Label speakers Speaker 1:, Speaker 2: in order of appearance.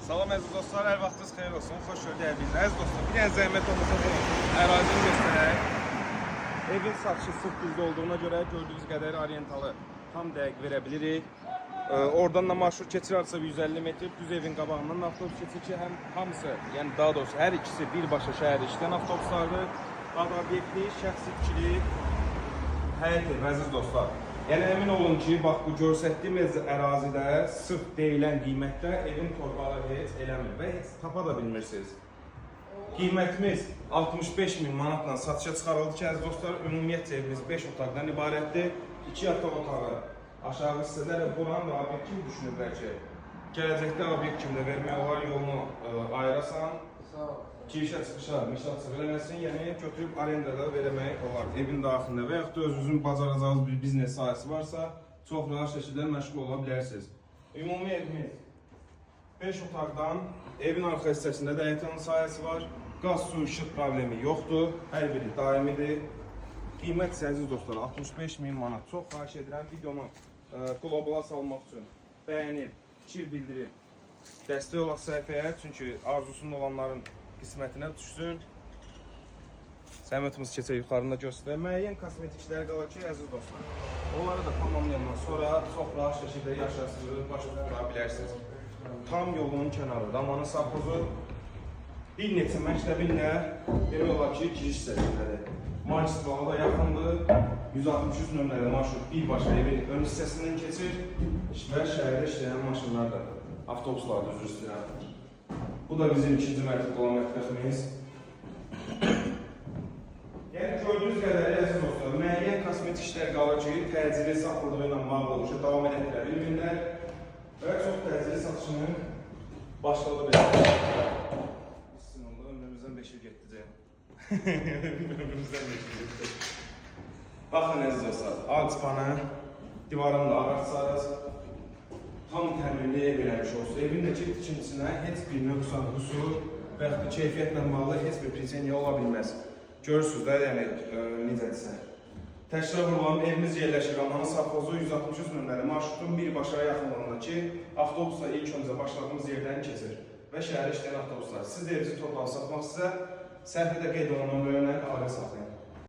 Speaker 1: Salam əziz dostlar, hər vaxtınız xeyir olsun, xoş gördük. Əziz dostlar, bir dənə zəhmət olmasa bunu ərazini göstərək. Evin satışı sırf bizdə olduğuna görə gördüyünüz qədər orientalı tam dəqiq verə bilirik. Oradan da marşrut keçirərsə 150 metr düz evin qabağından avtobus keçir ki, hamısı, yəni daha doğrusu hər ikisi birbaşa şəhərdə işləyən avtobuslardır. Ad obyekti, şəxsi ikilik, həyət ev, əziz dostlar. Yəni əmin olun ki, bax bu göstərdiyimiz ərazidə sırf deyilən qiymətdə evin torbağı heç eləmir və heç tapa da bilmirsiniz. Qiymətimiz 65.000 manatla satışa çıxarıldı ki, əziz dostlar, ümumiyyətlə evimiz 5 otaqdan ibarətdir. 2 yataq otağı aşağı hissədə və buranın da obyekt kimi düşünürlər ki, gələcəkdə obyekt kimi də vermək olar, yolunu ayırasan, girişə çıxışa, mişat eləməsin, yəni götürüb arendada vermək olar evin daxilində və yaxud da özünüzün bacaracağınız bir biznes sahəsi varsa, çox rahat şəkildə məşğul ola bilərsiniz. Ümumi evimiz 5 otaqdan, evin arxa hissəsində də həyətin sahəsi var, qaz, su, işıq problemi yoxdur, hər biri daimidir. Qiymət isə əziz dostlar 65.000 manat. Çox xahiş edirəm videonu qlobala salmaq üçün bəyənib, fikir bildirib, dəstək olaq səhifəyə, çünki arzusunda olanların qismətinə düşsün. Zəhmətimiz keçək yuxarında göstərək. Müəyyən kosmetiklər qalır ki, əziz dostlar. Onları da tamamlayandan sonra çox rahat şəkildə yaşasınız, başa tutura bilərsiniz. Tam yolun kənarı, Ramanın Safxozu bir neçə məktəbinlə demək olar ki, giriş hissəsindədir. Magistrala da yaxındır. 163 nömrəli marşrut birbaşa evin ön hissəsindən keçir və şəhərdə işləyən maşınlar da, avtobuslar da üzr istəyirəm. Bu da bizim ikinci mərtəbə olan mətbəximiz. Yəni gördüyünüz qədəri əziz dostlar, müəyyən kosmetik işlər qalır ki, təcili satıldığı ilə bağlı oluşa davam edə bilmirlər və çox təcili satışını başladı belə. Bismillah, ömrümüzdən 5 il getdi. Ömrümüzdən 5 il getdi. Baxın əziz dostlar, ağaçpanı, divarını da ağaçsarız. Tam təmirli ev eləmiş olsun. Evindəki tikintisinə heç bir nöqsan, qüsur və yaxud da keyfiyyətlə bağlı heç bir priseniya ola bilməz. Görürsünüz də, yəni necədirsə. Təkrar vurulan evimiz yerləşir Ramanın Safxozu 163 nömrəli marşrutun birbaşa yaxınlığındakı avtobusla ilk öncə başladığımız yerdən keçir və şəhərdə işləyən avtobuslar. Siz də evinizi torbağa satmaq sizə səhifədə qeyd olunan nömrəyə əlaqə saxlayın.